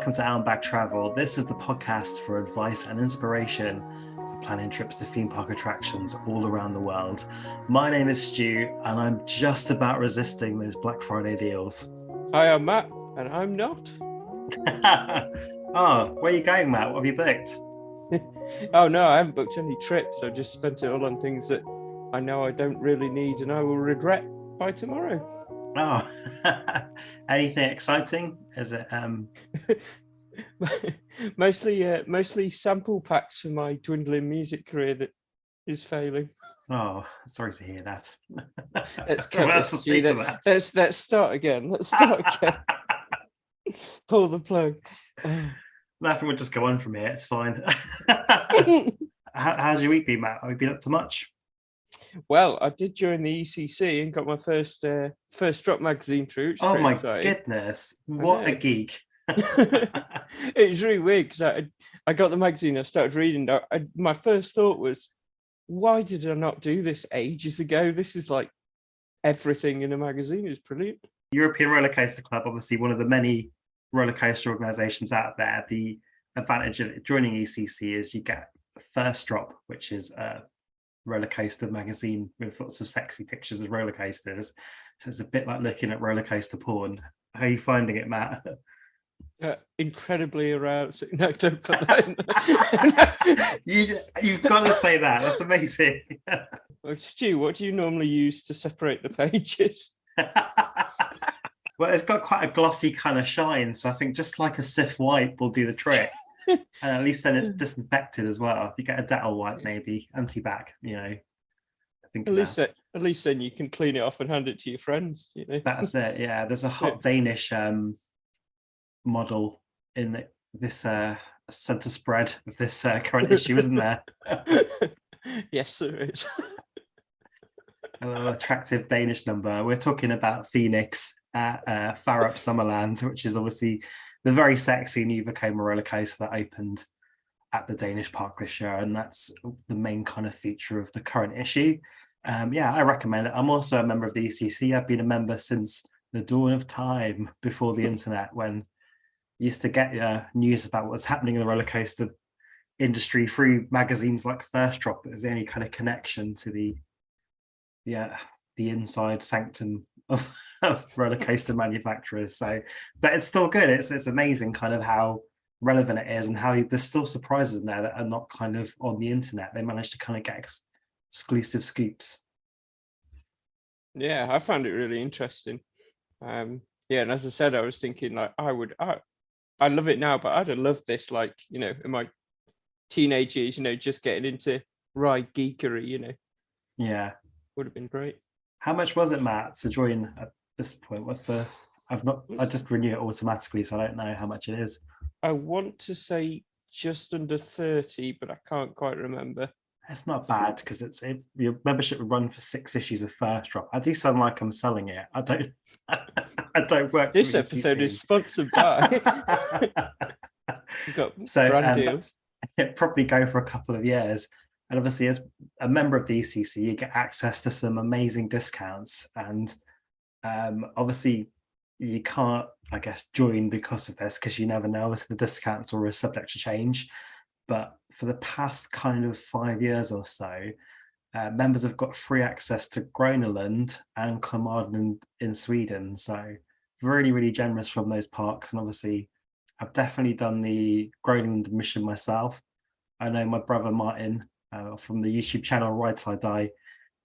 welcome to Outback Travel. This is the podcast for advice and inspiration for planning trips to theme park attractions all around the world. My name is Stu, and I'm just about resisting those Black Friday deals. Hi, I'm Matt, and I'm not. Oh, where are you going, Matt? What have you booked? Oh no, I haven't booked any trips. I've just spent it all on things that I know I don't really need and I will regret by tomorrow. Oh, anything exciting? Is it mostly sample packs for my dwindling music career that is failing. Oh, sorry to hear that. Let's cut this. Let's start again. Pull the plug. Nothing would just go on from here. It's fine. How's your week been, Matt? Have you been up to much? Well, I did join the ECC and got my first drop magazine through. Oh my goodness! What a geek! It was really weird because I got the magazine. I started reading. My first thought was, why did I not do this ages ago? This is like everything in a magazine. Is brilliant. European Roller Coaster Club, obviously one of the many roller coaster organisations out there. The advantage of joining ECC is you get the first drop, which is a roller coaster magazine with lots of sexy pictures of roller coasters. So it's a bit like looking at roller coaster porn. How are you finding it, Matt? Incredibly arousing. No, don't put that in. You've got to say that. That's amazing. Well, Stu, what do you normally use to separate the pages? Well, it's got quite a glossy kind of shine, so I think just like a Sif wipe will do the trick. And at least then it's disinfected as well. If you get a Dettol wipe, maybe anti-bac, I think at least then you can clean it off and hand it to your friends. That's it. Yeah, there's a hot Danish model in this centre spread of this current issue, isn't there? Yes, there is. A little attractive Danish number. We're talking about Phoenix at Farup Summerland, which is obviously the very sexy new Vekoma roller coaster that opened at the Danish park this year, and that's the main kind of feature of the current issue. I recommend it. I'm also a member of the ECC. I've been a member since the dawn of time, before the internet, when you used to get news about what's happening in the roller coaster industry through magazines like First Drop. It was the only kind of connection to the inside sanctum of roller coaster manufacturers. So, but it's still good. It's amazing kind of how relevant it is, and how there's still surprises in there that are not kind of on the internet. They managed to kind of get exclusive scoops. Yeah, I found it really interesting. And as I said, I was thinking like I love it now, but I'd have loved this like, in my teenage years, just getting into ride geekery, Yeah. Would have been great. How much was it, Matt, to join at this point? I just renew it automatically, so I don't know how much it is. I want to say just under 30, but I can't quite remember. It's not bad because your membership would run for 6 issues of First Drop. I do sound like I'm selling it. I don't work. This episode is sponsored by. We've got brand deals. It'd probably go for a couple of years. And obviously, as a member of the ECC, you get access to some amazing discounts. And obviously, you can't, I guess, join because of this, because you never know. Obviously, the discounts are subject to change. But for the past kind of 5 years or so, members have got free access to Groenland and Klamarden in Sweden. So really, really generous from those parks. And obviously, I've definitely done the Groenland mission myself. I know my brother Martin, from the YouTube channel Ride Till I Die,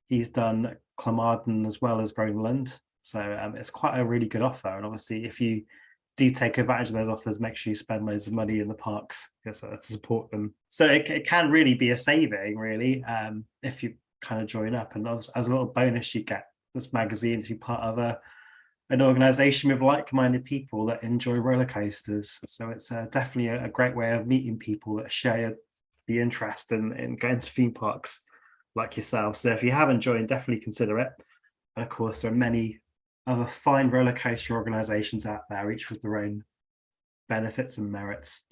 he's done Klamarden as well as Groenland. So it's quite a really good offer. And obviously, if you do take advantage of those offers, make sure you spend loads of money in the parks to support them. So it can really be a saving, really, if you kind of join up. And as a little bonus, you get this magazine to be part of an organisation with like-minded people that enjoy roller coasters. So it's definitely a great way of meeting people that share the interest in going to theme parks like yourself. So if you haven't joined, definitely consider it. And of course, there are many other fine roller coaster organisations out there, each with their own benefits and merits.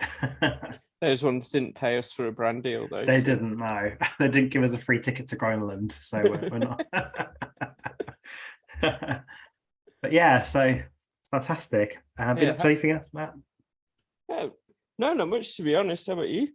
Those ones didn't pay us for a brand deal, though. They didn't, no. They didn't give us a free ticket to Groenland, so we're not. But yeah, so fantastic. Have you done anything else, Matt? Oh, no, not much to be honest. How about you?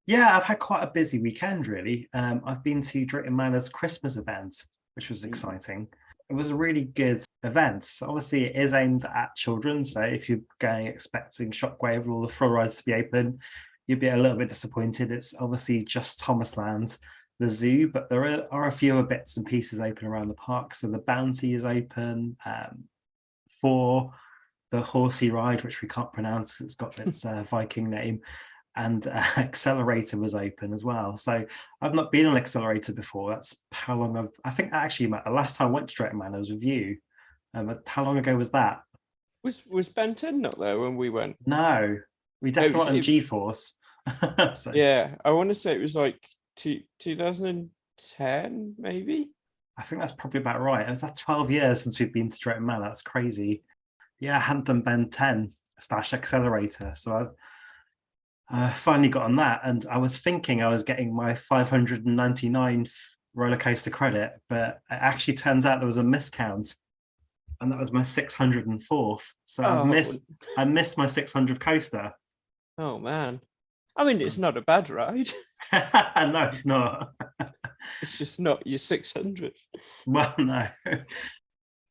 Yeah, I've had quite a busy weekend, really. I've been to Drayton Manor's Christmas event, which was Mm. exciting. It was a really good event. So obviously, it is aimed at children. So if you're going expecting Shockwave or all the thrill rides to be open, you'd be a little bit disappointed. It's obviously just Thomas Land, the zoo, but there are a few other bits and pieces open around the park. So the Bounty is open for the horsey ride, which we can't pronounce because it's got its Viking name, and accelerator was open as well. So I've not been on accelerator before. That's how long I think actually the last time I went to Drayton Manor was with you. How long ago was that? Was Ben 10 not there when we went? No, we It definitely was, went on it was G-force. So yeah, I want to say it was like 2010, maybe. I think that's probably about right. It's that 12 years since we've been to Drayton Manor. That's crazy. Yeah, I hadn't done Ben 10 slash accelerator. So I've finally got on that, and I was thinking I was getting my 599th roller coaster credit, but it actually turns out there was a miscount, and that was my 604th. So Oh, I missed my 600th coaster. oh man. I mean, it's not a bad ride. No, it's not. It's just not your 600. Well, no.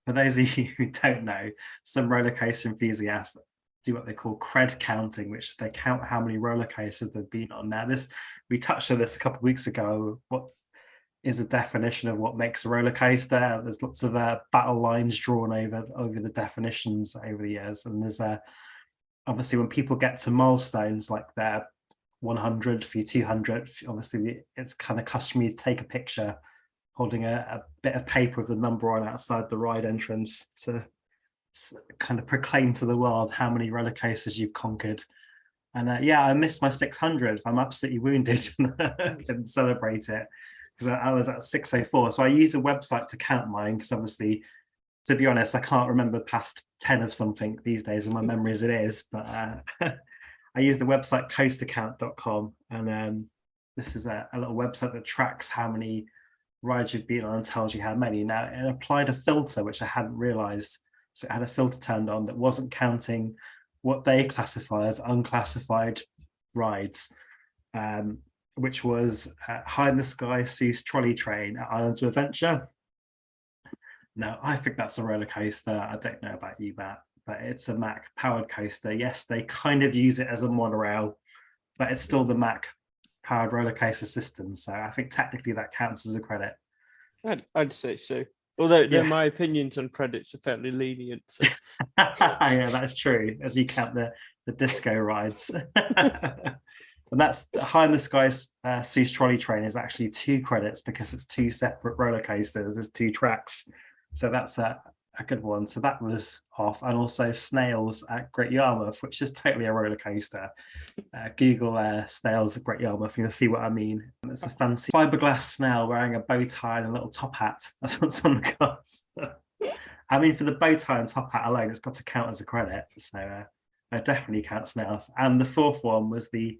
For those of you who don't know, some roller coaster enthusiasts do what they call cred counting, which they count how many roller coasters they've been on. Now, this we touched on this a couple of weeks ago. What is a definition of what makes a roller coaster? There's lots of battle lines drawn over the definitions over the years, and there's obviously when people get to milestones like their 100 for your 200, obviously it's kind of customary to take a picture holding a bit of paper with the number on outside the ride entrance to kind of proclaim to the world how many roller coasters you've conquered. And yeah, I missed my 600th. I'm absolutely wounded and couldn't celebrate it because I was at 604. So I use a website to count mine because obviously, to be honest, I can't remember past 10 of something these days in my memory as it is. But I use the website coastercount.com, and this is a little website that tracks how many rides you've been on and tells you how many. Now, it applied a filter, which I hadn't realized. So it had a filter turned on that wasn't counting what they classify as unclassified rides, which was High in the Sky Seuss Trolley Train at Islands of Adventure. Now, I think that's a roller coaster. I don't know about you, Matt, but it's a Mack powered coaster. Yes, they kind of use it as a monorail, but it's still the Mack powered roller coaster system. So I think technically that counts as a credit. I'd say so. Although Yeah. my opinions on credits are fairly lenient. So. Yeah, that's true. As you count the disco rides. And that's High in the Sky Seuss Trolley Train is actually 2 credits because it's 2 separate roller coasters. There's 2 tracks. So that's a good one. So that was off. And also Snails at Great Yarmouth, which is totally a roller coaster. Google Snails at Great Yarmouth, and you'll see what I mean. It's a fancy fiberglass snail wearing a bow tie and a little top hat. That's what's on the cards. I mean, for the bow tie and top hat alone, it's got to count as a credit. So I definitely count Snails. And the 4th one was the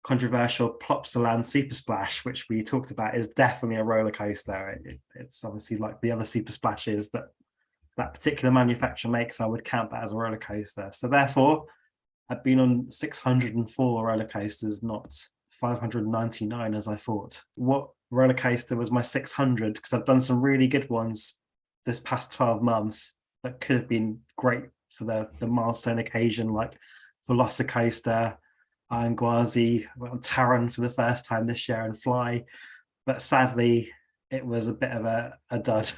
controversial Plopsaland Super Splash, which we talked about, is definitely a roller coaster. It's obviously like the other Super Splashes that particular manufacturer makes. I would count that as a roller coaster. So therefore, I've been on 604 roller coasters, not 599 as I thought. What roller coaster was my 600? Because I've done some really good ones this past 12 months that could have been great for the milestone occasion, like Velocicoaster, Iron Gwazi, went on Taron for the first time this year and Fly. But sadly, it was a bit of a dud.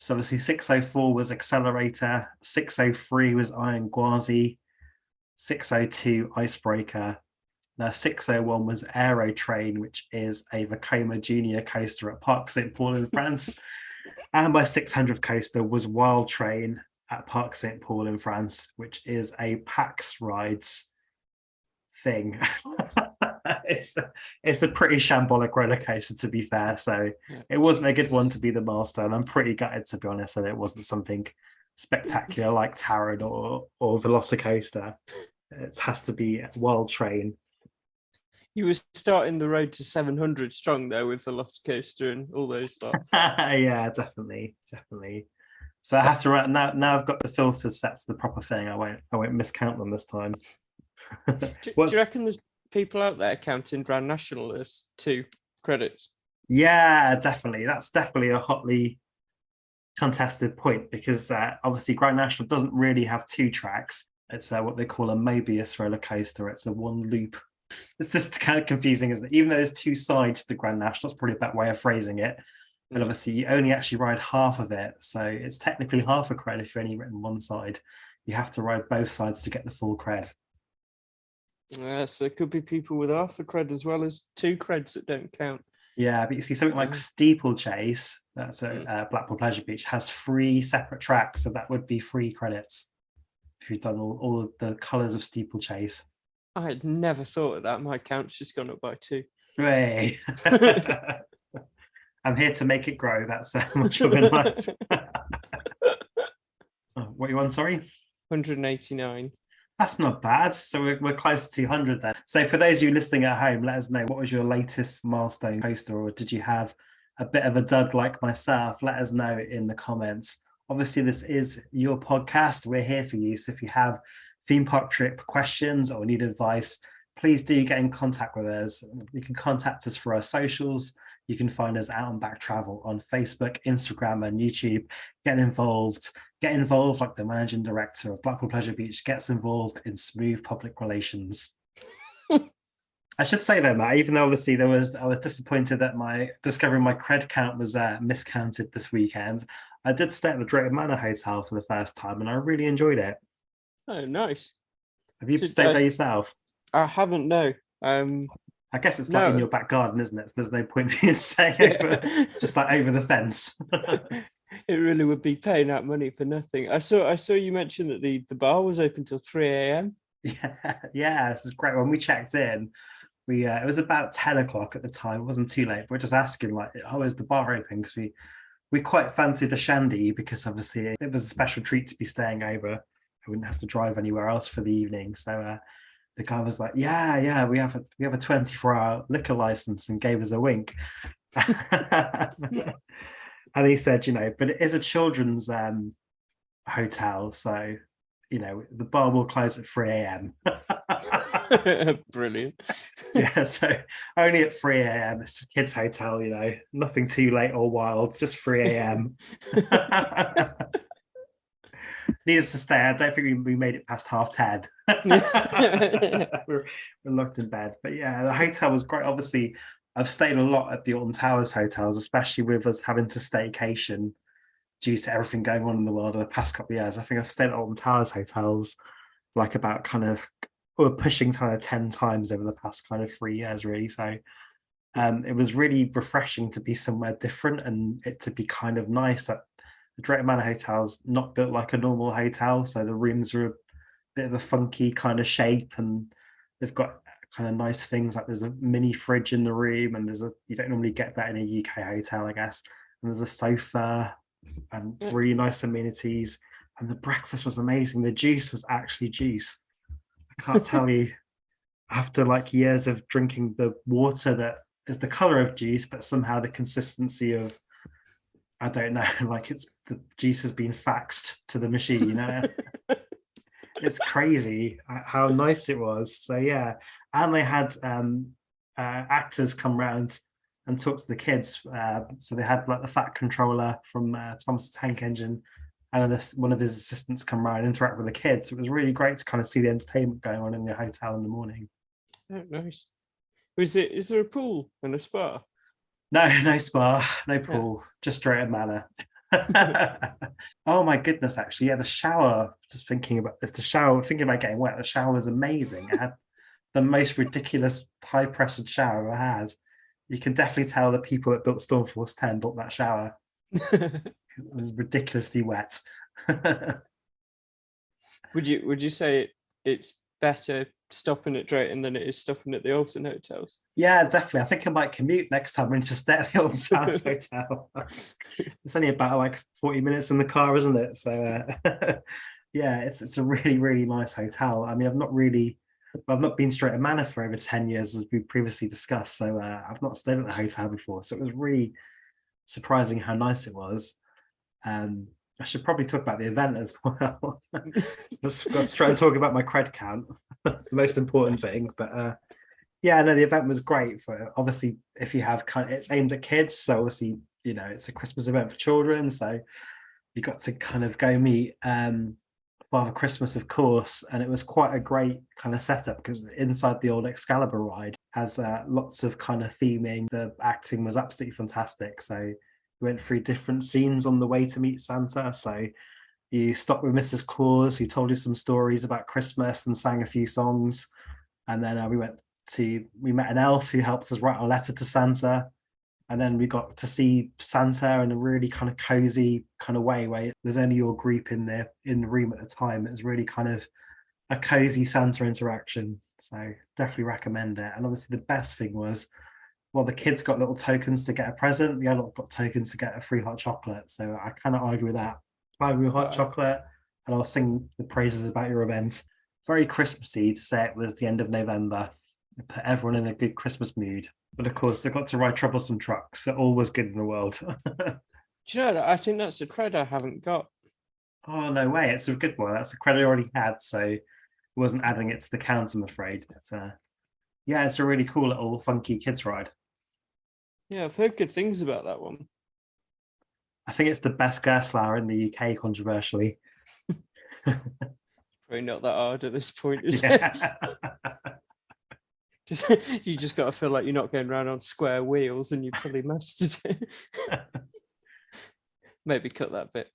So obviously 604 was Accelerator, 603 was Iron Gwazi, 602 Icebreaker. Now 601 was Aero Train, which is a Vekoma Junior coaster at Parc Saint Paul in France. And my 600th coaster was Wild Train at Parc Saint Paul in France, which is a PAX rides thing. it's a pretty shambolic roller coaster, to be fair. So it wasn't a good one to be the milestone. I'm pretty gutted, to be honest, that it wasn't something spectacular like Taron or Velocicoaster. It has to be Wild Train. You were starting the road to 700 strong though with the Velocicoaster and all those stuff. Yeah, definitely. So I have to write now. Now I've got the filters set to the proper thing. I won't miscount them this time. Do What's you reckon there's people out there counting Grand National as 2 credits? Yeah, definitely. That's definitely a hotly contested point because obviously Grand National doesn't really have 2 tracks. It's what they call a Mobius roller coaster. It's a one loop. It's just kind of confusing, isn't it? Even though there's 2 sides to the Grand National, it's probably a better way of phrasing it. But Yeah. obviously, you only actually ride half of it, so it's technically half a cred if you're only written one side. You have to ride both sides to get the full cred. So there could be people with half a cred as well as 2 creds that don't count. Yeah, but you see something like Steeplechase, that's at Blackpool Pleasure Beach, has 3 separate tracks, so that would be 3 credits if you've done all of the colours of Steeplechase. I had never thought of that. My count's just gone up by 2. Hooray! I'm here to make it grow. That's much of in life. What are you on? Sorry, 189. That's not bad. So we're close to 200 then. So for those of you listening at home, let us know what was your latest milestone coaster, or did you have a bit of a dud like myself? Let us know in the comments. Obviously, this is your podcast. We're here for you. So if you have theme park trip questions or need advice, please do get in contact with us. You can contact us for our socials. You can find us Out and Back Travel on Facebook, Instagram, and YouTube. Get involved like the managing director of Blackpool Pleasure Beach gets involved in smooth public relations. I should say though, Matt, even though obviously I was disappointed that discovering my cred count was miscounted this weekend. I did stay at the Drayton Manor Hotel for the first time, and I really enjoyed it. Oh, nice. Have you stayed there yourself? I haven't, no. I guess it's like in your back garden, isn't it? So there's no point in staying over, just like over the fence. It really would be paying out money for nothing. I saw you mention that the bar was open till 3 a.m. Yeah, this is great. When we checked in, it was about 10 o'clock at the time. It wasn't too late. We're just asking like, oh, is the bar open? Because we quite fancied a shandy because obviously it was a special treat to be staying over. I wouldn't have to drive anywhere else for the evening. So the guy was like, yeah, we have a 24-hour liquor license, and gave us a wink. And he said, but it is a children's hotel, so the bar will close at 3 a.m. Brilliant. Yeah, so only at 3 a.m. It's a kids' hotel, nothing too late or wild, just 3 a.m. Needless to say, I don't think we made it past 10:30. we're locked in bed. But yeah, the hotel was great. Obviously, I've stayed a lot at the Alton Towers hotels, especially with us having to staycation due to everything going on in the world over the past couple of years. I think I've stayed at Alton Towers hotels like about we're pushing kind of 10 times over the past kind of 3 years, really. So it was really refreshing to be somewhere different and it to be kind of nice. That the Drayton Manor Hotel's not built like a normal hotel, so the rooms are a bit of a funky kind of shape, and they've got kind of nice things like there's a mini fridge in the room, and you don't normally get that in a UK hotel, I guess. And there's a sofa and really nice amenities, and the breakfast was amazing. The juice was actually juice. I can't tell you, after like years of drinking the water that is the color of juice, but somehow the consistency of, I don't know, like the juice has been faxed to the machine. It's crazy how nice it was. So yeah, and they had actors come round and talk to the kids. So they had like the Fat Controller from Thomas the Tank Engine, and then one of his assistants come round and interact with the kids. It was really great to kind of see the entertainment going on in the hotel in the morning. Oh, nice. Is there a pool and a spa? No spa, no pool, just Drayton Manor. Oh my goodness, actually, yeah, the shower, just thinking about this, thinking about getting wet, the shower was amazing. It had the most ridiculous high pressure shower I've ever had. You can definitely tell the people that built Stormforce 10 built that shower. It was ridiculously wet. Would you say it's better stopping at Drayton than it is stopping at the Alton hotels? Yeah, definitely. I think I might commute next time and just stay at the Alton Towers Hotel. It's only about like 40 minutes in the car, isn't it? So yeah, it's a really, really nice hotel. I mean, I've not been straight at Manor for over 10 years, as we previously discussed. So I've not stayed at the hotel before. So it was really surprising how nice it was. I should probably talk about the event as well. Let's try and talk about my cred count. That's the most important thing. But yeah, no, the event was great. For obviously, if you have it's aimed at kids, so obviously, it's a Christmas event for children. So you got to kind of go meet Father Christmas, of course, and it was quite a great kind of setup because inside the old Excalibur ride has lots of kind of theming. The acting was absolutely fantastic. So we went through different scenes on the way to meet Santa. So you stopped with Mrs. Claus, who told you some stories about Christmas and sang a few songs, and then we met an elf who helped us write a letter to Santa. And then we got to see Santa in a really kind of cozy kind of way where there's only your group in the room at the time. It was really kind of a cozy Santa interaction. So definitely recommend it. And obviously the best thing was, well, the kids got little tokens to get a present. The adult got tokens to get a free hot chocolate. So I kind of argue with that. Buy me a hot chocolate and I'll sing the praises about your event. Very Christmassy to say it was the end of November. It put everyone in a good Christmas mood. But of course, they got to ride troublesome trucks. So all was good in the world. Do you know, I think that's a cred I haven't got. Oh, no way. It's a good one. That's a credit I already had. So I wasn't adding it to the count, I'm afraid. But yeah, it's a really cool little funky kids ride. Yeah, I've heard good things about that one. I think it's the best Gerstlauer in the UK, controversially. Probably not that hard at this point, is Yeah. it? You just got to feel like you're not going around on square wheels and you probably mastered it. Maybe cut that bit.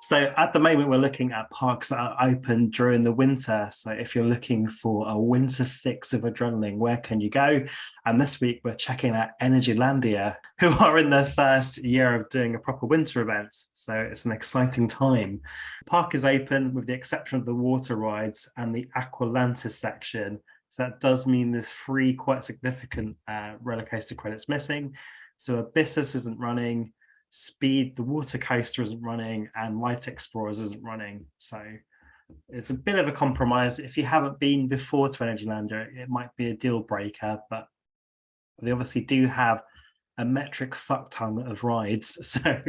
So at the moment, we're looking at parks that are open during the winter. So if you're looking for a winter fix of adrenaline, where can you go? And this week, we're checking out Energylandia, who are in their first year of doing a proper winter event. So it's an exciting time. The park is open with the exception of the water rides and the Aqualantis section. So that does mean there's 3 quite significant roller coaster credits missing. So Abyssus isn't running. Speed, the water coaster, isn't running, and Light Explorers isn't running. So it's a bit of a compromise. If you haven't been before to Energylandia, it might be a deal breaker, but they obviously do have a metric fuck ton of rides. So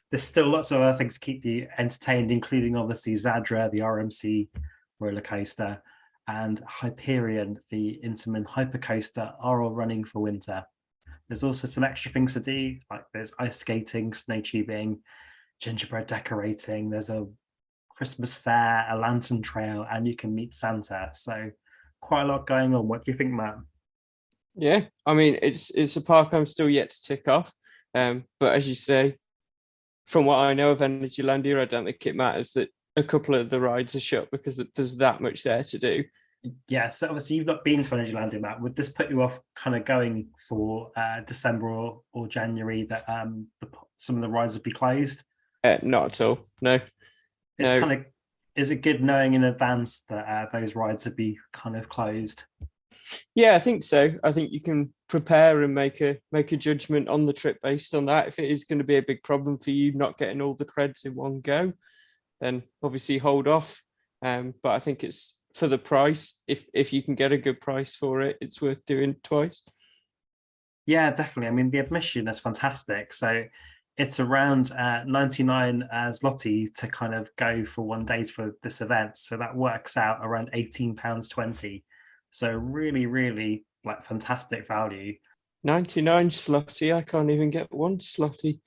there's still lots of other things to keep you entertained, including obviously Zadra, the RMC roller coaster, and Hyperion, the Intamin hypercoaster, are all running for winter. There's also some extra things to do, like there's ice skating, snow tubing, gingerbread decorating. There's a Christmas fair, a lantern trail, and you can meet Santa. So quite a lot going on. What do you think, Matt? Yeah, I mean, it's a park I'm still yet to tick off. But as you say, from what I know of Energylandia, I don't think it matters that a couple of the rides are shut because there's that much there to do. Yeah, so obviously you've not been to Energylandia, Matt. Would this put you off kind of going for December or January that some of the rides would be closed? Not at all. No. It's No. kind of, is it good knowing in advance that those rides would be kind of closed? Yeah, I think so. I think you can prepare and make a judgment on the trip based on that. If it is going to be a big problem for you not getting all the creds in one go, then obviously hold off. But I think it's for the price. If you can get a good price for it, it's worth doing twice. Yeah, definitely. I mean, the admission is fantastic. So it's around 99 zloty to kind of go for one day for this event. So that works out around £18.20. So really, really like fantastic value. 99 slotty. I can't even get one slotty.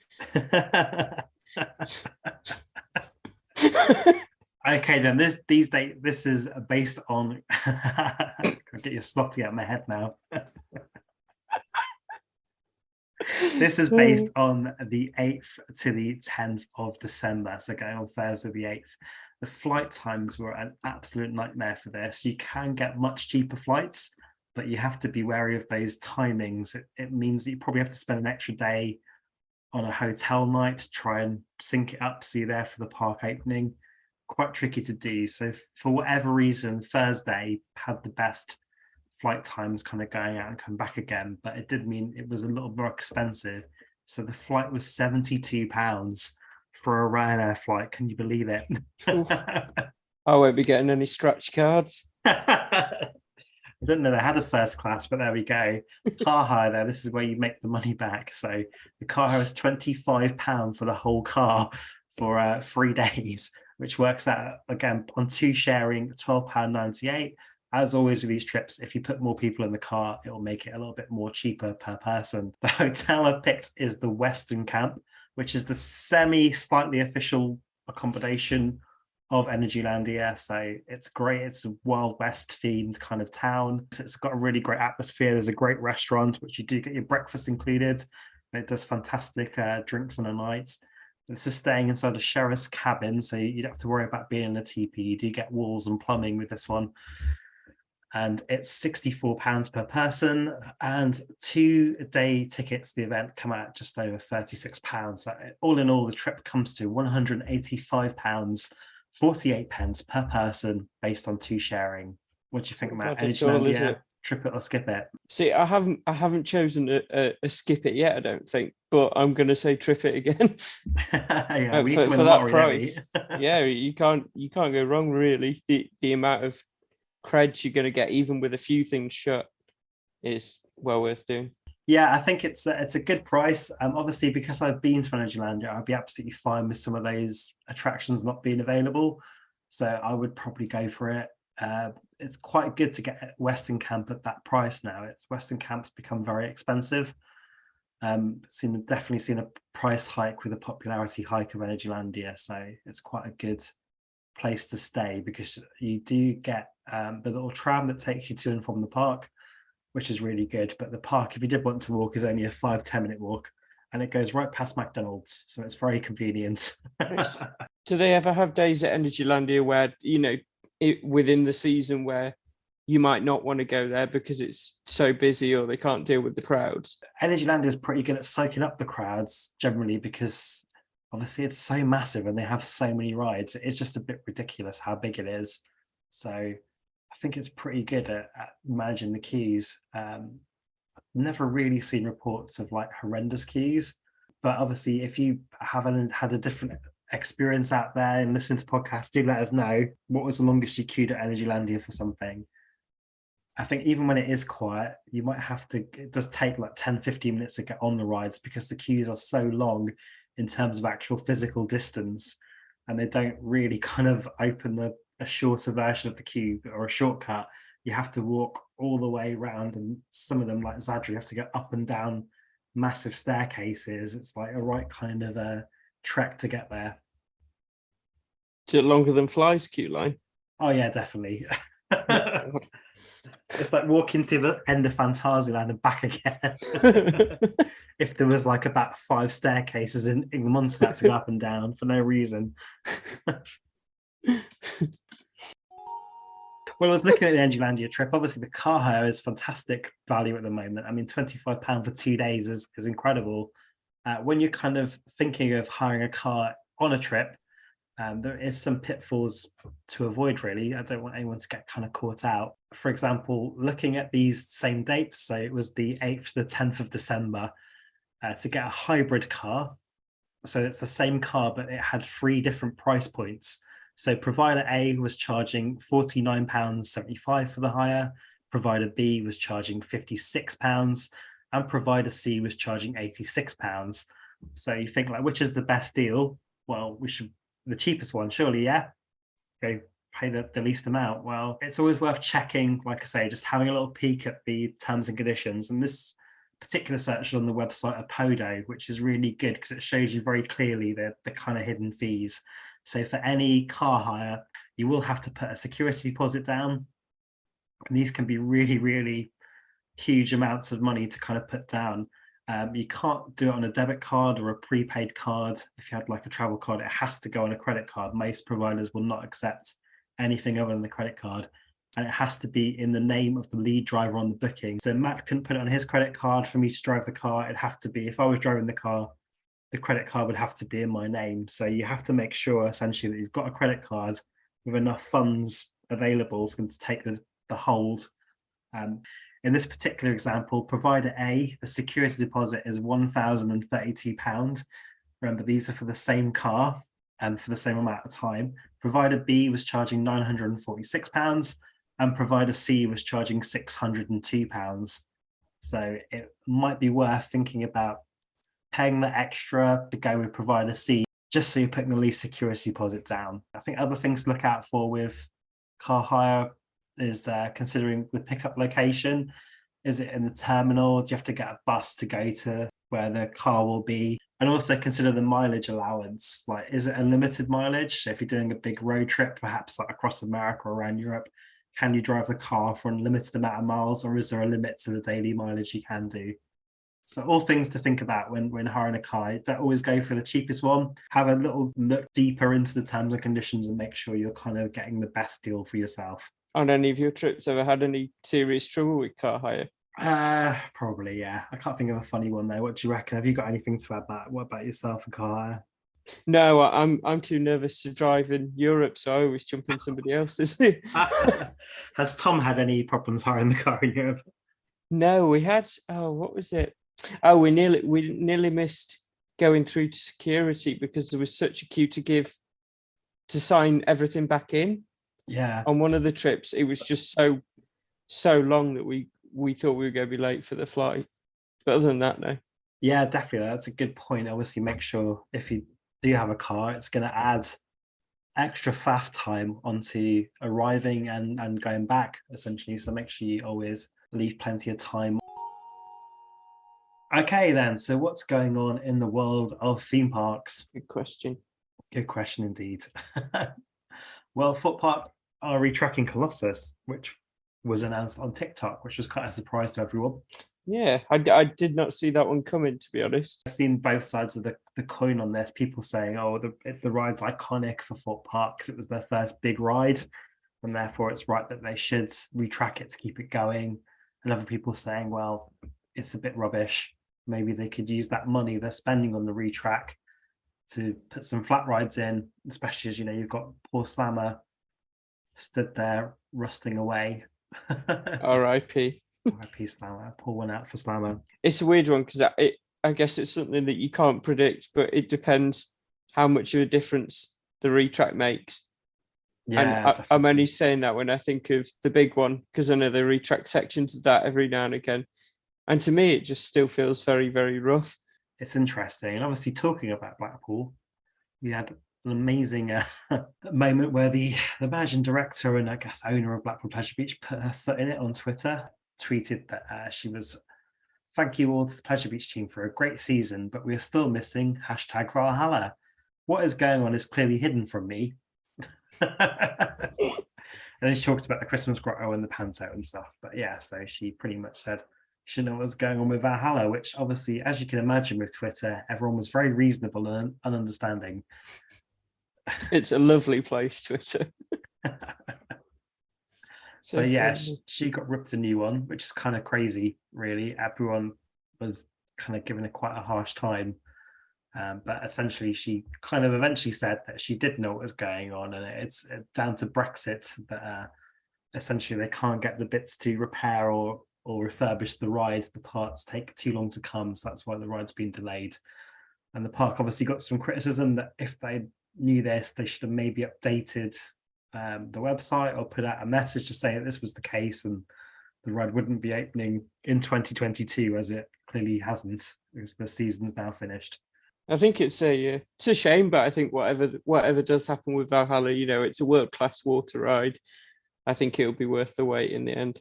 Okay, then this is based on I'll get your slotty out of my head now. This is based on the 8th to the 10th of December, so going on Thursday the 8th. The flight times were an absolute nightmare for this. You can get much cheaper flights, but you have to be wary of those timings. It means that you probably have to spend an extra day on a hotel night to try and sync it up so you're there for the park opening. Quite tricky to do. So for whatever reason, Thursday had the best flight times kind of going out and come back again, but it did mean it was a little more expensive. So the flight was £72 for a Ryanair flight. Can you believe it? I won't be getting any scratch cards. I didn't know they had a first class, but there we go. Car hire there, this is where you make the money back. So the car hire is £25 for the whole car for 3 days, which works out, again, on two sharing, £12.98. As always with these trips, if you put more people in the car, it will make it a little bit more cheaper per person. The hotel I've picked is the Western Camp, which is the slightly official accommodation of Energylandia. So it's great. It's a Wild West themed kind of town. So it's got a really great atmosphere. There's a great restaurant, which you do get your breakfast included. And it does fantastic drinks on a night. This is staying inside a sheriff's cabin, so you don't have to worry about being in a teepee. You do get walls and plumbing with this one. And it's £64 per person, and 2-day tickets to the event come out just over £36. So all in all, the trip comes to £185.48 per person based on two sharing. What do you think about Energylandia? Trip it or skip it? See, I haven't chosen a skip it yet, I don't think, but I'm going to say trip it again. Yeah, we need to win the lottery, price. Yeah, you can't go wrong, really. The amount of creds you're going to get, even with a few things shut, is well worth doing. Yeah, I think it's a good price. Obviously, because I've been to Energylandia, I'd be absolutely fine with some of those attractions not being available. So I would probably go for it. It's quite good to get Western Camp at that price now. Western Camp's become very expensive. Definitely seen a price hike with the popularity hike of Energylandia. So it's quite a good place to stay, because you do get the little tram that takes you to and from the park, which is really good. But the park, if you did want to walk, is only a 5-10 minute walk, and it goes right past McDonald's, so it's very convenient. Do they ever have days at Energylandia where, within the season, where you might not want to go there because it's so busy or they can't deal with the crowds? Energylandia is pretty good at soaking up the crowds generally, because obviously it's so massive and they have so many rides. It's just a bit ridiculous how big it is. So I think it's pretty good at managing the queues. I've never really seen reports of like horrendous queues, but obviously if you haven't had a different experience out there and listen to podcasts, do let us know what was the longest you queued at Energylandia for something. I think even when it is quiet, you might have to, it does take like 10-15 minutes to get on the rides, because the queues are so long in terms of actual physical distance, and they don't really kind of open a shorter version of the queue or a shortcut. You have to walk all the way around, and some of them, like Zadra, you have to go up and down massive staircases. It's like a right kind of a trek to get there. Is it longer than Fly's queue line? Oh yeah, definitely. It's like walking to the end of Fantasyland and back again. If there was like about 5 staircases in Munster to go up and down for no reason. Well, I was looking at the Energylandia trip. Obviously, the car hire is fantastic value at the moment. I mean, £25 for 2 days is incredible. When you're kind of thinking of hiring a car on a trip, there is some pitfalls to avoid, really. I don't want anyone to get kind of caught out. For example, looking at these same dates, so it was the 8th to the 10th of December, to get a hybrid car. So it's the same car, but it had 3 different price points. So provider A was charging £49.75 for the hire, provider B was charging £56, and provider C was charging £86. So you think, like, which is the best deal? Well, the cheapest one, surely, yeah? Go pay the least amount. Well, it's always worth checking, like I say, just having a little peek at the terms and conditions. And this particular search is on the website of Podo, which is really good because it shows you very clearly the kind of hidden fees. So for any car hire, you will have to put a security deposit down. And these can be really, really huge amounts of money to kind of put down. You can't do it on a debit card or a prepaid card. If you had like a travel card, it has to go on a credit card. Most providers will not accept anything other than the credit card. And it has to be in the name of the lead driver on the booking. So Matt couldn't put it on his credit card for me to drive the car. It'd have to be, if I was driving the car, the credit card would have to be in my name. So you have to make sure essentially that you've got a credit card with enough funds available for them to take the hold. In this particular example, provider A, the security deposit is £1,032. Remember, these are for the same car and for the same amount of time. Provider B was charging £946. and provider C was charging £602. So it might be worth thinking about paying the extra to go with provider C, just so you're putting the least security deposit down. I think other things to look out for with car hire is considering the pickup location. Is it in the terminal? Do you have to get a bus to go to where the car will be? And also consider the mileage allowance. Like, is it a limited mileage? So if you're doing a big road trip, perhaps like across America or around Europe, can you drive the car for a limited amount of miles, or is there a limit to the daily mileage you can do? So all things to think about when hiring a car. Don't always go for the cheapest one. Have a little look deeper into the terms and conditions and make sure you're kind of getting the best deal for yourself. On any of your trips, ever had any serious trouble with car hire? Probably, yeah. I can't think of a funny one though. What do you reckon? Have you got anything to add back? What about yourself and car hire? No, I'm too nervous to drive in Europe, so I always jump in somebody else's. Has Tom had any problems hiring the car in Europe? No, we had. Oh, what was it? Oh, we nearly missed going through to security because there was such a queue to sign everything back in. Yeah. On one of the trips, it was just so long that we thought we were going to be late for the flight. But other than that, no. Yeah, definitely. That's a good point. Obviously, make sure if you do have a car, it's going to add extra faff time onto arriving and going back, essentially. So make sure you always leave plenty of time. Okay, then. So what's going on in the world of theme parks? Good question. Good question indeed. Well, Foot Park are retracking Colossus, which was announced on TikTok, which was quite a surprise to everyone. Yeah, I did not see that one coming, to be honest. I've seen both sides of the coin on this. People saying, oh, the ride's iconic for Foot Park because it was their first big ride, and therefore it's right that they should retrack it to keep it going. And other people saying, well, it's a bit rubbish. Maybe they could use that money they're spending on the retrack to put some flat rides in, especially as, you've got poor Slammer stood there rusting away. R.I.P. R.I.P. Slammer. Pour one out for Slammer. It's a weird one because I guess it's something that you can't predict, but it depends how much of a difference the retrack makes. Yeah, and I'm only saying that when I think of the big one, because I know they retrack sections of that every now and again. And to me, it just still feels very, very rough. It's interesting. And obviously, talking about Blackpool, we had an amazing moment where the managing director and I guess owner of Blackpool Pleasure Beach put her foot in it on Twitter, tweeted that she was, thank you all to the Pleasure Beach team for a great season, but we are still missing #Valhalla. What is going on is clearly hidden from me. And she talked about the Christmas grotto and the panto and stuff. But yeah, so she pretty much said she didn't know what was going on with Valhalla, which obviously, as you can imagine with Twitter, everyone was very reasonable and understanding. It's a lovely place, Twitter. So yeah, she got ripped a new one, which is kind of crazy, really. Everyone was kind of given quite a harsh time. But essentially, she kind of eventually said that she did know what was going on, and it's down to Brexit that essentially they can't get the bits to repair or refurbish the ride. The parts take too long to come, so that's why the ride's been delayed. And the park obviously got some criticism that if they knew this, they should have maybe updated the website or put out a message to say that this was the case and the ride wouldn't be opening in 2022, as it clearly hasn't, because the season's now finished. I think it's a shame, but I think whatever does happen with Valhalla, it's a world-class water ride. I think it'll be worth the wait in the end.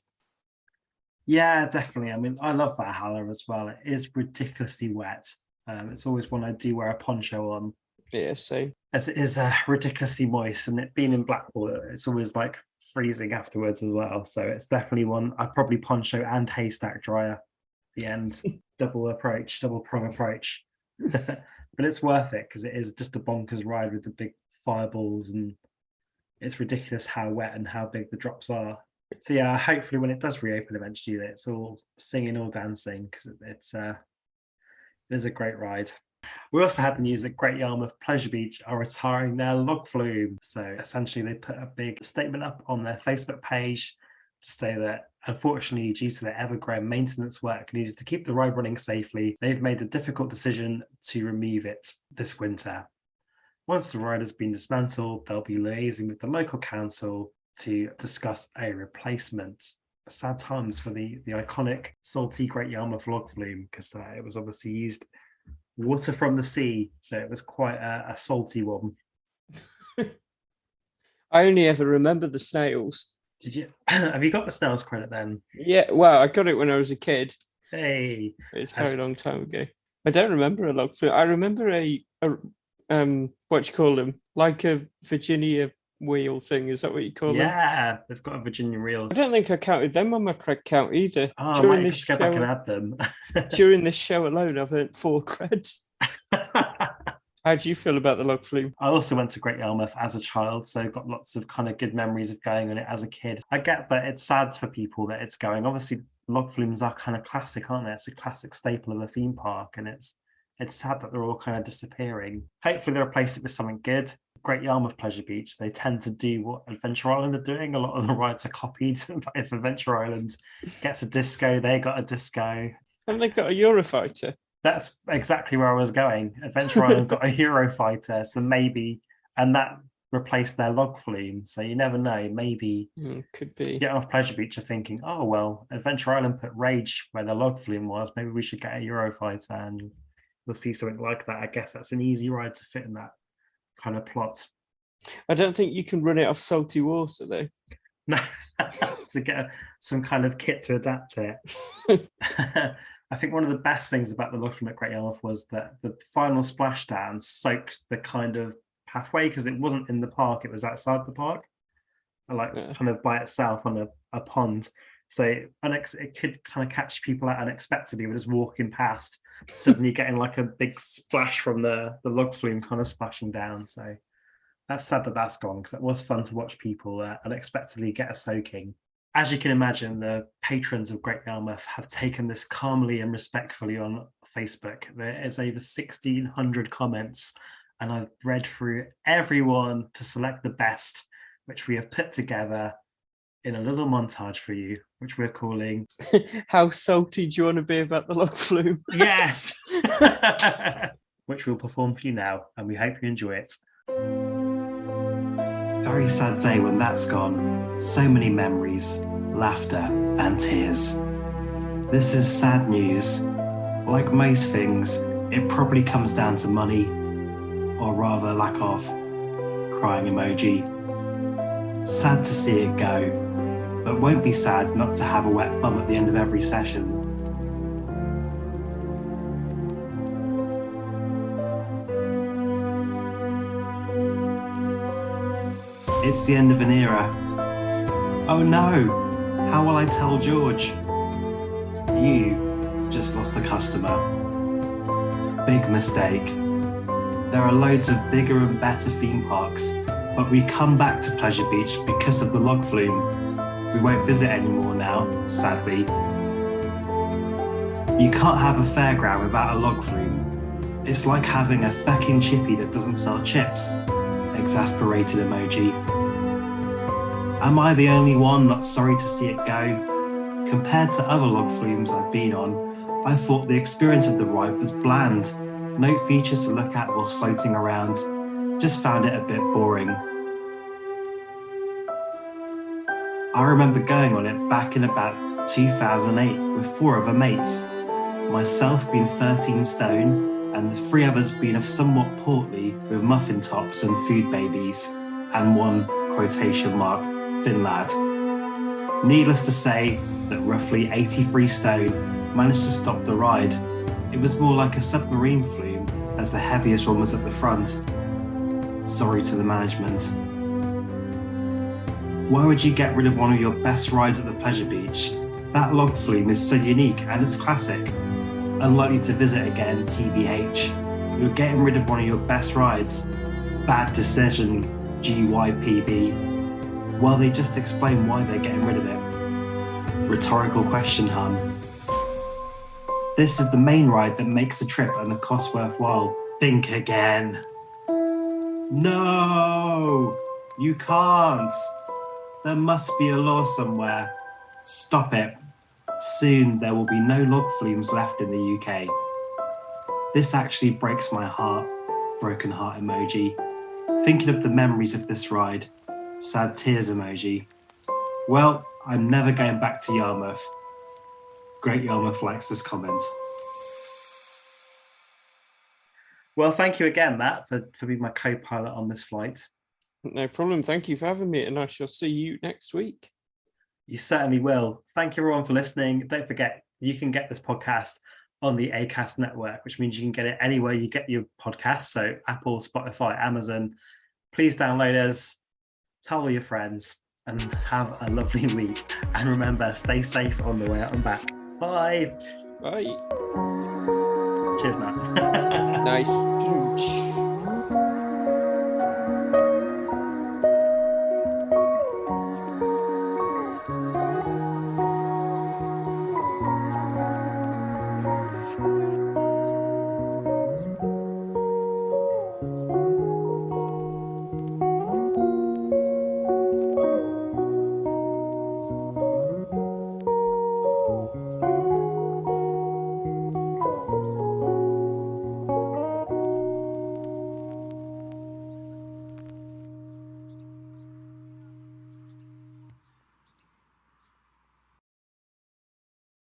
Yeah, definitely. I mean, I love Valhalla as well. It is ridiculously wet. It's always one I do wear a poncho on. Yeah, same. As it is ridiculously moist, and it being in Blackpool, it's always like freezing afterwards as well. So it's definitely one I probably poncho and haystack dryer at the end. Double prong approach. But it's worth it because it is just a bonkers ride with the big fireballs, and it's ridiculous how wet and how big the drops are. So yeah, hopefully when it does reopen eventually, it's all singing or dancing, because it is a great ride. We also had the news that Great Yarmouth Pleasure Beach are retiring their log flume. So essentially they put a big statement up on their Facebook page to say that unfortunately, due to the ever-growing maintenance work needed to keep the ride running safely, they've made the difficult decision to remove it this winter. Once the ride has been dismantled, they'll be liaising with the local council to discuss a replacement. Sad times for the iconic salty Great Yarmouth log flume, because it was obviously used water from the sea, so it was quite a salty one. I only ever remember the snails. Did you have you got the snails credit then? Yeah, well, I got it when I was a kid. Hey, It's a very long time ago. I don't remember a log flume. I remember a what do you call them? Like a Virginia wheel thing. Is that what you call them? yeah, they've got a Virginia reel. I don't think I counted them on my cred count either. Oh, I might have to go back and add them. During this show alone, I've earned 4 creds. How do you feel about the log flume? I also went to Great Yarmouth as a child, so got lots of kind of good memories of going on it as a kid. I get that it's sad for people that it's going. Obviously, log flumes are kind of classic, aren't they? It's a classic staple of a theme park, and it's sad that they're all kind of disappearing. Hopefully, they replace it with something good. Great Yarmouth Pleasure Beach, they tend to do what Adventure Island are doing. A lot of the rides are copied. If Adventure Island gets a disco, they got a disco. And they got a Eurofighter. That's exactly where I was going. Adventure Island got a Eurofighter, so maybe, and that replaced their log flume. So you never know. Maybe could be. Getting off Pleasure Beach are thinking, oh well, Adventure Island put Rage where the log flume was. Maybe we should get a Eurofighter, and we'll see something like that. I guess that's an easy ride to fit in that kind of plot. I don't think you can run it off salty water though. To get some kind of kit to adapt to it. I think one of the best things about the log flume at Great Yarmouth was that the final splashdown soaked the kind of pathway, because it wasn't in the park, it was outside the park, kind of by itself on a pond. So it could kind of catch people out unexpectedly. We're just walking past, suddenly getting like a big splash from the log flume kind of splashing down. So that's sad that that's gone, because it was fun to watch people unexpectedly get a soaking. As you can imagine, the patrons of Great Yarmouth have taken this calmly and respectfully on Facebook. There is over 1,600 comments, and I've read through everyone to select the best, which we have put together in a little montage for you, which we're calling How Salty Do You Want to Be About the Log Flume? Yes! Which we'll perform for you now, and we hope you enjoy it. Very sad day when that's gone. So many memories, laughter and tears. This is sad news. Like most things, it probably comes down to money, or rather lack of. Crying emoji. Sad to see it go, but won't be sad not to have a wet bum at the end of every session. It's the end of an era. Oh no! How will I tell George? You just lost a customer. Big mistake. There are loads of bigger and better theme parks, but we come back to Pleasure Beach because of the log flume. We won't visit anymore now, sadly. You can't have a fairground without a log flume. It's like having a fecking chippy that doesn't sell chips. Exasperated emoji. Am I the only one not sorry to see it go? Compared to other log flumes I've been on, I thought the experience of the ride was bland. No features to look at whilst floating around. Just found it a bit boring. I remember going on it back in about 2008 with 4 other mates. Myself being 13 stone, and the 3 others being of somewhat portly with muffin tops and food babies, and one, quotation mark, thin lad. Needless to say that roughly 83 stone managed to stop the ride. It was more like a submarine flume, as the heaviest one was at the front. Sorry to the management. Why would you get rid of one of your best rides at the Pleasure Beach? That log flume is so unique and it's classic. Unlikely to visit again, TBH. You're getting rid of one of your best rides. Bad decision, GYPB. Well, they just explain why they're getting rid of it. Rhetorical question, hun. This is the main ride that makes the trip and the cost worthwhile. Think again. No! You can't! There must be a law somewhere. Stop it. Soon there will be no log flumes left in the UK. This actually breaks my heart. Broken heart emoji. Thinking of the memories of this ride. Sad tears emoji. Well, I'm never going back to Yarmouth. Great Yarmouth likes this comment. Well, thank you again, Matt, for being my co-pilot on this flight. No problem. Thank you for having me, and I shall see you next week. You certainly will. Thank you everyone for listening. Don't forget, you can get this podcast on the Acast network, which means you can get it anywhere you get your podcasts. So Apple, Spotify, Amazon. Please download us, tell all your friends, and have a lovely week. And remember, stay safe on the way out and back. Bye. Bye. Cheers, Matt. Nice.